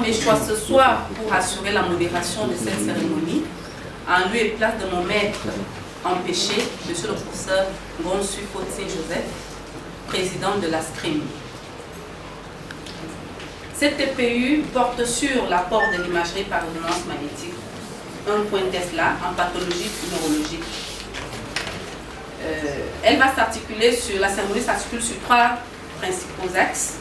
mes choix ce soir pour assurer la modération de cette cérémonie, en lieu et place de mon maître empêché, monsieur le professeur Gonsu Fotse-Joseph, président de la SCRIM. Cette TPU porte sur l'apport de l'imagerie par résonance magnétique, un point Tesla en pathologie neurologique. La cérémonie s'articule sur 3 principaux axes.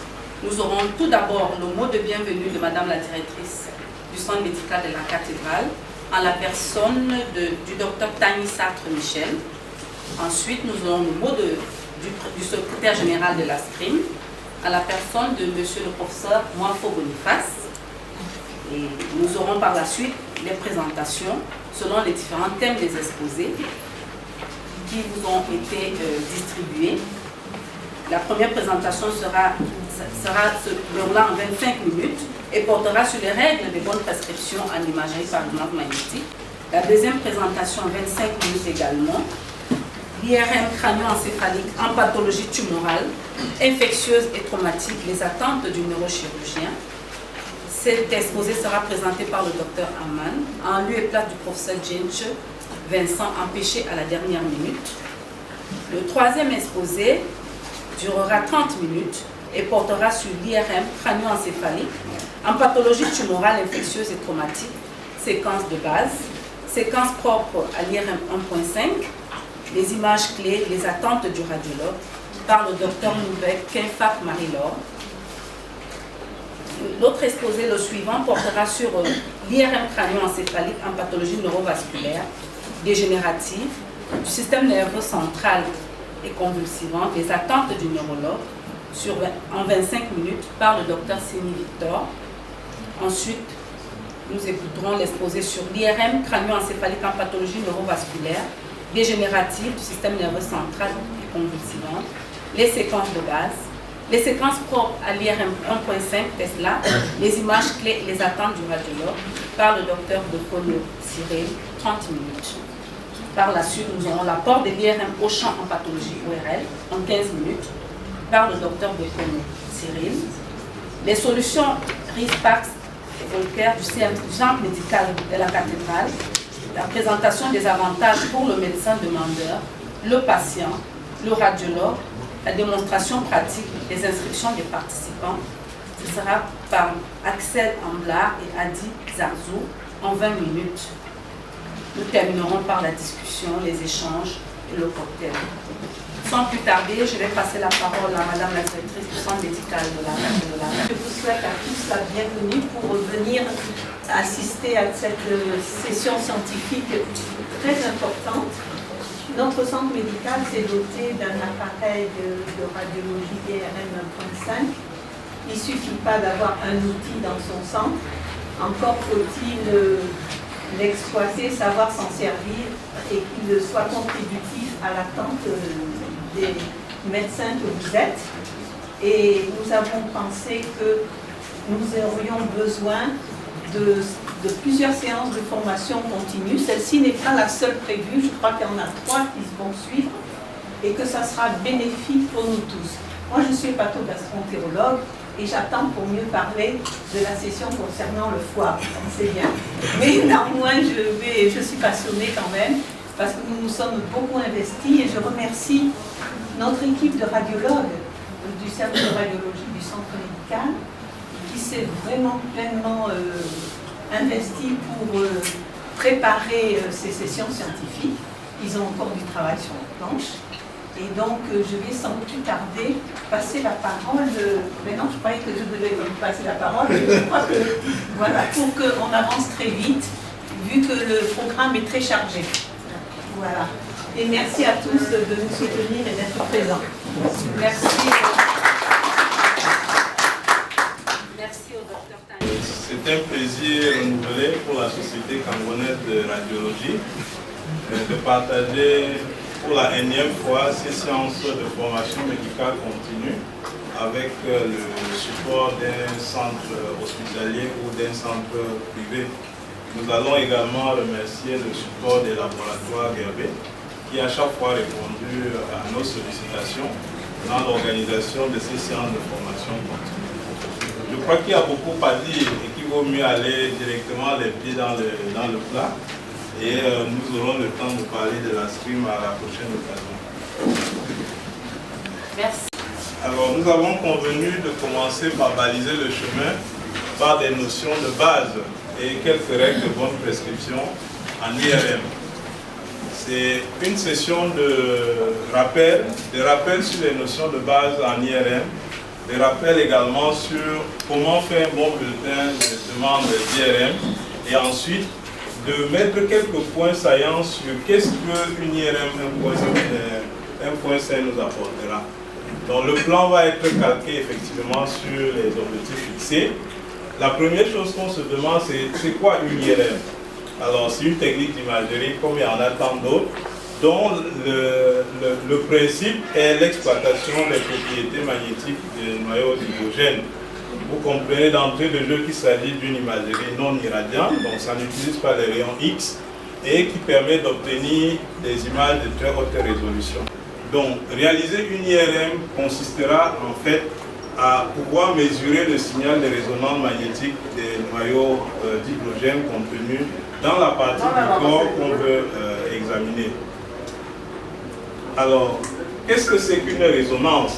Nous aurons tout d'abord le mot de bienvenue de Madame la directrice du centre médical de la cathédrale, en la personne du docteur Tani Sartre-Michel. Ensuite, nous aurons le mot du secrétaire général de la SCRIM, à la personne de monsieur le professeur Mwafo Boniface. Et nous aurons par la suite les présentations selon les différents thèmes des exposés qui vous ont été distribués. La première présentation se déroulera en 25 minutes et portera sur les règles de bonne prescription en imagerie par résonance magnétique. La deuxième présentation, 25 minutes également. L'IRM crânio-encéphalique en pathologie tumorale, infectieuse et traumatique, les attentes du neurochirurgien. Cet exposé sera présenté par le docteur Aman, en lieu et place du professeur Djenche Vincent, empêché à la dernière minute. Le troisième exposé durera 30 minutes et portera sur l'IRM crânio-encéphalique en pathologie tumorale, infectieuse et traumatique, séquence de base, séquence propre à l'IRM 1.5, les images clés, les attentes du radiologue, par le docteur Moubek Kenfak Marie-Laure. L'autre exposé, le suivant, portera sur l'IRM crânio-encéphalique en pathologie neurovasculaire, dégénérative, du système nerveux central et convulsivante, les attentes du neurologue, en 25 minutes, par le docteur Sini Victor. Ensuite, nous écouterons l'exposé sur l'IRM crânio-encéphalique en pathologie neurovasculaire, dégénérative du système nerveux central et convulsivante, les séquences de base, les séquences propres à l'IRM 1.5 Tesla, les images clés et les attentes du radiologue, par le docteur Bokono Cyril, 30 minutes. Par la suite, nous aurons l'apport de l'IRM au champ en pathologie ORL, en 15 minutes, par le docteur Bokono Cyril. Les solutions RISPAX et Volcker du centre médical de la cathédrale, la présentation des avantages pour le médecin demandeur, le patient, le radiologue, la démonstration pratique des inscriptions des participants. Ce sera par Axel Amblar et Adi Zarzou en 20 minutes. Nous terminerons par la discussion, les échanges et le cocktail. Sans plus tarder, je vais passer la parole à Madame la directrice du centre médical de la cathédrale. Je vous souhaite à tous la bienvenue pour venir assister à cette session scientifique très importante. Notre centre médical s'est doté d'un appareil de radiologie IRM 1.5. Il ne suffit pas d'avoir un outil dans son centre, encore faut-il l'exploiter, savoir s'en servir et qu'il soit contributif à l'attente des médecins que vous êtes. Et nous avons pensé que nous aurions besoin de plusieurs séances de formation continue. Celle-ci n'est pas la seule prévue, je crois qu'il y en a 3 qui vont suivre et que ça sera bénéfique pour nous tous. Moi, je suis hépatogastroentérologue et j'attends pour mieux parler de la session concernant le foie, c'est bien. Mais néanmoins, je suis passionnée quand même parce que nous nous sommes beaucoup investis et je remercie notre équipe de radiologues du service de radiologie du centre médical qui s'est vraiment pleinement investi pour préparer ces sessions scientifiques. Ils ont encore du travail sur la planche. Et donc, je vais sans plus tarder passer la parole. Mais non, je croyais que je devais passer la parole. Je crois que, voilà, pour qu'on avance très vite, vu que le programme est très chargé. Voilà. Et merci à tous de nous soutenir et d'être présents. Merci. Merci au docteur Tani. C'est un plaisir renouvelé pour la Société camerounaise de radiologie de partager pour la énième fois ces séances de formation médicale continue avec le support d'un centre hospitalier ou d'un centre privé. Nous allons également remercier le support des laboratoires Guerbet qui a chaque fois répondu à nos sollicitations dans l'organisation de ces séances de formation continue. Je Je crois qu'il y a beaucoup à dire et qu'il vaut mieux aller directement les pieds dans le plat. Et nous aurons le temps de parler de la stream à la prochaine occasion. Merci. Alors, nous avons convenu de commencer par baliser le chemin par des notions de base et quelques règles de bonne prescription en IRM. C'est une session de rappel sur les notions de base en IRM, des rappels également sur comment faire un bon bulletin de demande d'IRM et ensuite de mettre quelques points saillants sur qu'est-ce qu'une IRM 1.5 nous apportera. Donc le plan va être calqué effectivement sur les objectifs fixés. La première chose qu'on se demande, c'est quoi une IRM? Alors c'est une technique d'imagerie comme il y en a tant d'autres, dont le principe est l'exploitation des propriétés magnétiques des noyaux d'hydrogène. Vous comprenez d'entrée de jeu qu'il s'agit d'une imagerie non irradiante, donc ça n'utilise pas les rayons X et qui permet d'obtenir des images de très haute résolution. Donc réaliser une IRM consistera en fait à pouvoir mesurer le signal de résonance magnétique des noyaux d'hydrogène contenus dans la partie du corps qu'on veut examiner. Alors, qu'est-ce que c'est qu'une résonance?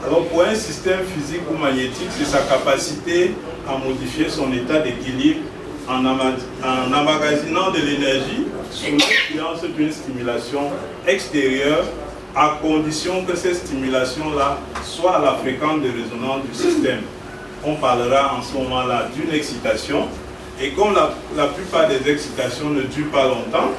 Alors, pour un système physique ou magnétique, c'est sa capacité à modifier son état d'équilibre en emmagasinant de l'énergie sous l'influence d'une stimulation extérieure, à condition que cette stimulation-là soit à la fréquence de résonance du système. On parlera en ce moment-là d'une excitation. Et comme la plupart des excitations ne durent pas longtemps,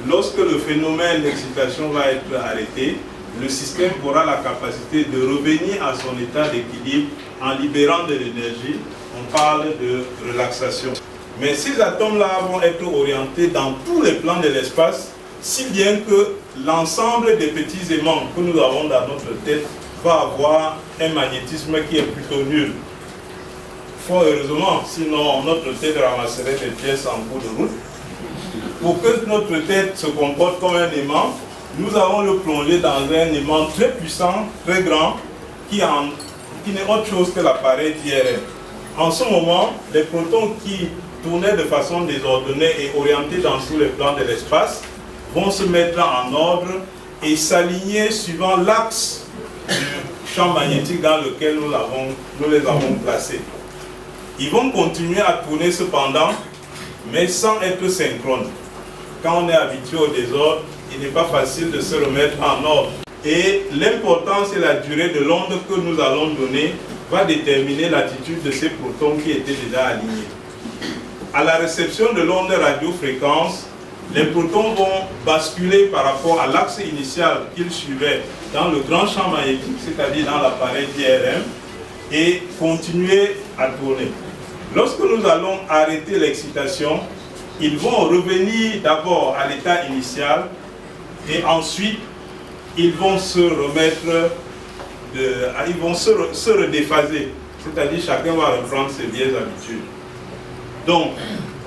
lorsque le phénomène d'excitation va être arrêté, le système aura la capacité de revenir à son état d'équilibre en libérant de l'énergie. On parle de relaxation. Mais ces atomes-là vont être orientés dans tous les plans de l'espace, si bien que l'ensemble des petits aimants que nous avons dans notre tête va avoir un magnétisme qui est plutôt nul. Fort heureusement, sinon notre tête ramasserait des pièces en cours de route. Pour que notre tête se comporte comme un aimant, nous allons le plonger dans un aimant très puissant, très grand, qui n'est autre chose que l'appareil d'IRM. En ce moment, les protons qui tournaient de façon désordonnée et orientés dans tous les plans de l'espace vont se mettre en ordre et s'aligner suivant l'axe du champ magnétique dans lequel nous les avons placés. Ils vont continuer à tourner cependant, mais sans être synchrones. Quand on est habitué au désordre, il n'est pas facile de se remettre en ordre. Et l'importance et la durée de l'onde que nous allons donner va déterminer l'attitude de ces protons qui étaient déjà alignés. À la réception de l'onde radiofréquence, les protons vont basculer par rapport à l'axe initial qu'ils suivaient dans le grand champ magnétique, c'est-à-dire dans l'appareil d'IRM, et continuer à tourner. Lorsque nous allons arrêter l'excitation, ils vont revenir d'abord à l'état initial et ensuite ils vont se remettre, ils vont se redéphaser, c'est-à-dire chacun va reprendre ses vieilles habitudes. Donc,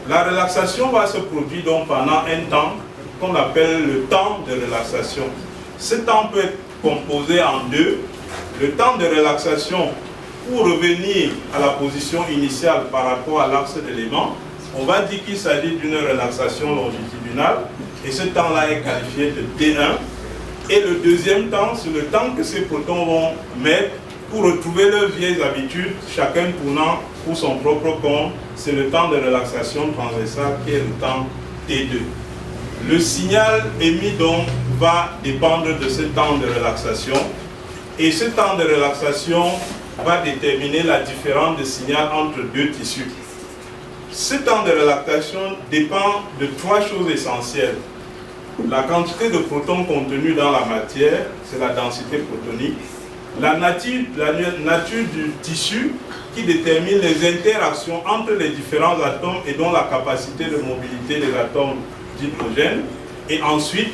la relaxation va se produire donc pendant un temps qu'on appelle le temps de relaxation. Ce temps peut être composé en deux. Le temps de relaxation pour revenir à la position initiale par rapport à l'axe de l'aimant, on va dire qu'il s'agit d'une relaxation longitudinale et ce temps-là est qualifié de T1. Et le deuxième temps, c'est le temps que ces protons vont mettre pour retrouver leurs vieilles habitudes, chacun tournant pour son propre compte. C'est le temps de relaxation transversale qui est le temps T2. Le signal émis donc va dépendre de ce temps de relaxation et ce temps de relaxation va déterminer la différence de signal entre deux tissus. Ce temps de relaxation dépend de trois choses essentielles. La quantité de protons contenus dans la matière, c'est la densité protonique. La nature du tissu qui détermine les interactions entre les différents atomes et dont la capacité de mobilité des atomes d'hydrogène. Et ensuite,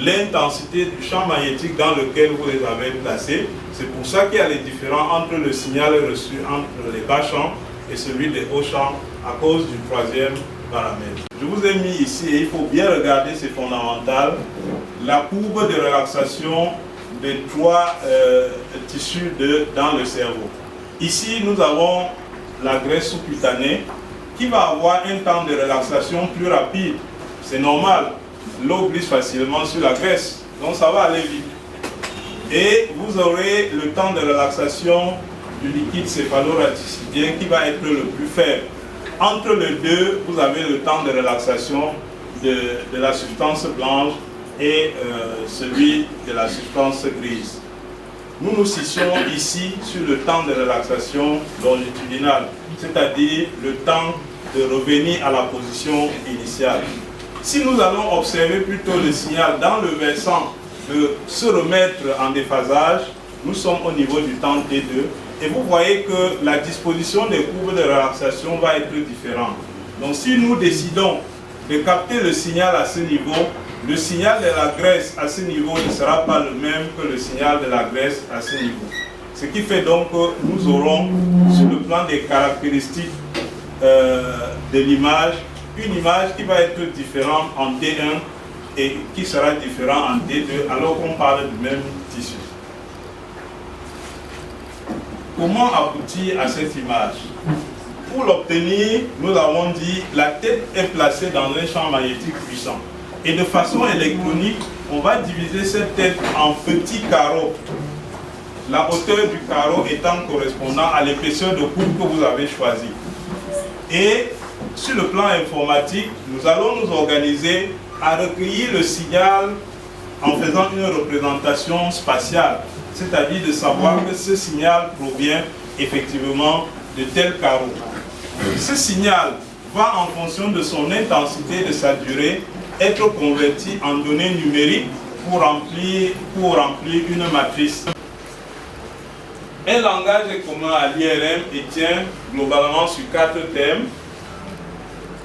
l'intensité du champ magnétique dans lequel vous les avez placés. C'est pour ça qu'il y a les différences entre le signal reçu entre les bas champs et celui des hauts champs à cause du troisième paramètre. Je vous ai mis ici, et il faut bien regarder, c'est fondamental, la courbe de relaxation des trois tissus dans le cerveau. Ici, nous avons la graisse sous-cutanée, qui va avoir un temps de relaxation plus rapide. C'est normal, l'eau glisse facilement sur la graisse, donc ça va aller vite. Et vous aurez le temps de relaxation du liquide céphalo-raticidien qui va être le plus faible. Entre les deux, vous avez le temps de relaxation de la substance blanche et celui de la substance grise. Nous nous situons ici sur le temps de relaxation longitudinale, c'est-à-dire le temps de revenir à la position initiale. Si nous allons observer plutôt le signal dans le versant de se remettre en déphasage, nous sommes au niveau du temps T2 et vous voyez que la disposition des courbes de relaxation va être différente. Donc si nous décidons de capter le signal à ce niveau, le signal de la graisse à ce niveau ne sera pas le même que le signal de la graisse à ce niveau. Ce qui fait donc que nous aurons, sur le plan des caractéristiques de l'image, une image qui va être différente en T1 et qui sera différente en T2 alors qu'on parle du même tissu. Comment aboutir à cette image? Pour l'obtenir, nous avons dit la tête est placée dans un champ magnétique puissant. Et de façon électronique, on va diviser cette tête en petits carreaux. La hauteur du carreau étant correspondant à l'épaisseur de courbe que vous avez choisie. Et sur le plan informatique, nous allons nous organiser à recueillir le signal en faisant une représentation spatiale, c'est-à-dire de savoir que ce signal provient effectivement de tel carreau. Ce signal va, en fonction de son intensité et de sa durée, être converti en données numériques pour remplir une matrice. Un langage est commun à l'IRM et tient globalement sur 4 thèmes.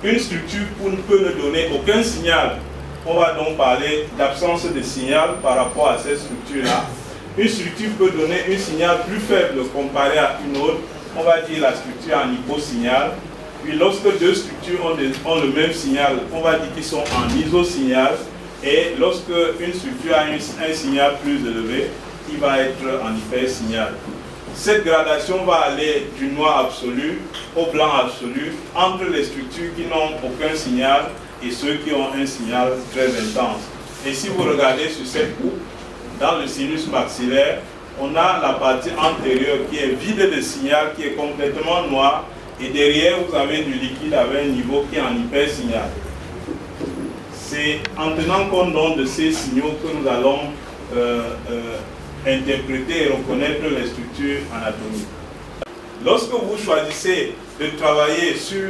Une structure ne peut ne donner aucun signal. On va donc parler d'absence de signal par rapport à cette structure-là. Une structure peut donner un signal plus faible comparé à une autre. On va dire la structure en hyposignal. Puis lorsque deux structures ont le même signal, on va dire qu'ils sont en isosignal. Et lorsque une structure a un signal plus élevé, il va être en hypersignal. Cette gradation va aller du noir absolu au blanc absolu entre les structures qui n'ont aucun signal et ceux qui ont un signal très intense. Et si vous regardez sur cette coupe, dans le sinus maxillaire, on a la partie antérieure qui est vide de signal, qui est complètement noire, et derrière vous avez du liquide avec un niveau qui est en hypersignal. C'est en tenant compte donc de ces signaux que nous allons interpréter et reconnaître les structures anatomiques. Lorsque vous choisissez de travailler sur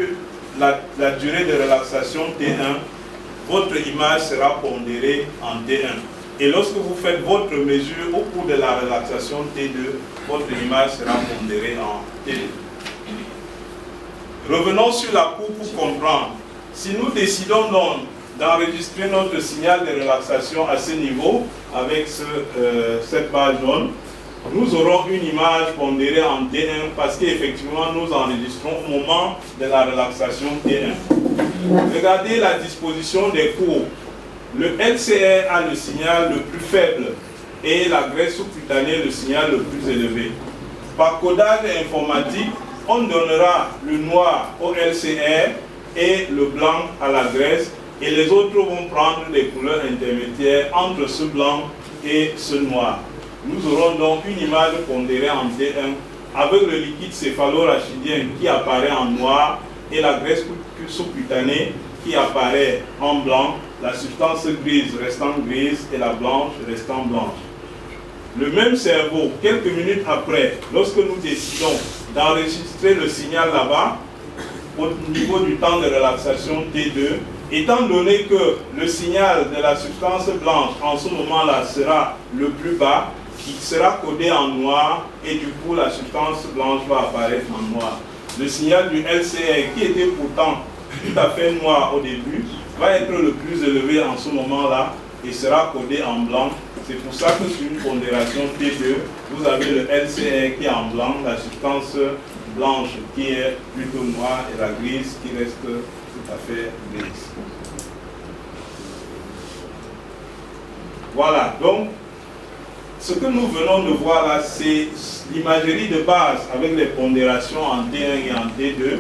la durée de relaxation T1, votre image sera pondérée en T1. Et lorsque vous faites votre mesure au cours de la relaxation T2, votre image sera pondérée en T2. Revenons sur la courbe pour comprendre. Si nous décidons donc d'enregistrer notre signal de relaxation à ce niveau, avec cette barre jaune, nous aurons une image pondérée en T1 parce qu'effectivement nous enregistrons au moment de la relaxation T1. Regardez la disposition des courbes. Le LCR a le signal le plus faible et la graisse sous-cutanée le signal le plus élevé. Par codage informatique, on donnera le noir au LCR et le blanc à la graisse, et les autres vont prendre des couleurs intermédiaires entre ce blanc et ce noir. Nous aurons donc une image pondérée en T1 avec le liquide céphalo-rachidien qui apparaît en noir et la graisse sous-cutanée qui apparaît en blanc, la substance grise restant grise et la blanche restant blanche. Le même cerveau, quelques minutes après, lorsque nous décidons d'enregistrer le signal là-bas, au niveau du temps de relaxation T2, étant donné que le signal de la substance blanche en ce moment-là sera le plus bas, il sera codé en noir et du coup la substance blanche va apparaître en noir. Le signal du LCR qui était pourtant tout à fait noir au début va être le plus élevé en ce moment-là et sera codé en blanc. C'est pour ça que sur une pondération T2, vous avez le LCR qui est en blanc, la substance blanche qui est plutôt noire et la grise qui reste tout à fait grise. Voilà, donc ce que nous venons de voir là, c'est l'imagerie de base avec les pondérations en T1 et en T2.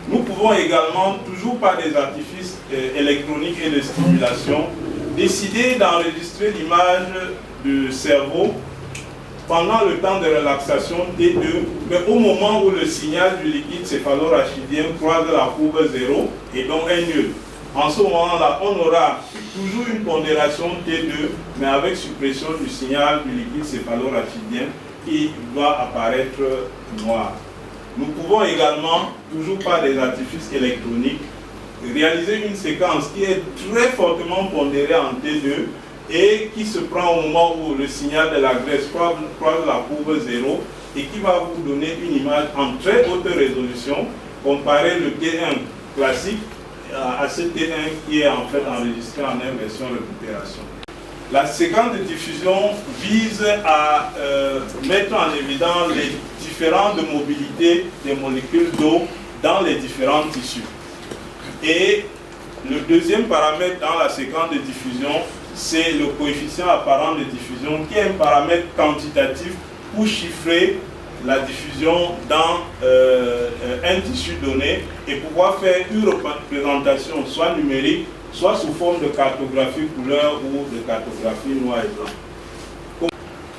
Nous pouvons également, toujours par des artifices électroniques et de stimulation, décider d'enregistrer l'image du cerveau pendant le temps de relaxation T2, mais au moment où le signal du liquide céphalorachidien croise la courbe 0 et donc est nul. En ce moment-là, on aura toujours une pondération T2, mais avec suppression du signal du liquide céphalorachidien qui va apparaître noir. Nous pouvons également, toujours par des artifices électroniques, réaliser une séquence qui est très fortement pondérée en T2 et qui se prend au moment où le signal de la graisse croise la courbe 0 et qui va vous donner une image en très haute résolution, comparer le T1 classique à ce T1 qui est en fait enregistré en inversion récupération. La séquence de diffusion vise à mettre en évidence les différentes mobilités des molécules d'eau dans les différents tissus. Et le deuxième paramètre dans la séquence de diffusion, c'est le coefficient apparent de diffusion, qui est un paramètre quantitatif pour chiffrer la diffusion dans un tissu donné et pouvoir faire une représentation soit numérique, soit sous forme de cartographie couleur ou de cartographie noir et blanc.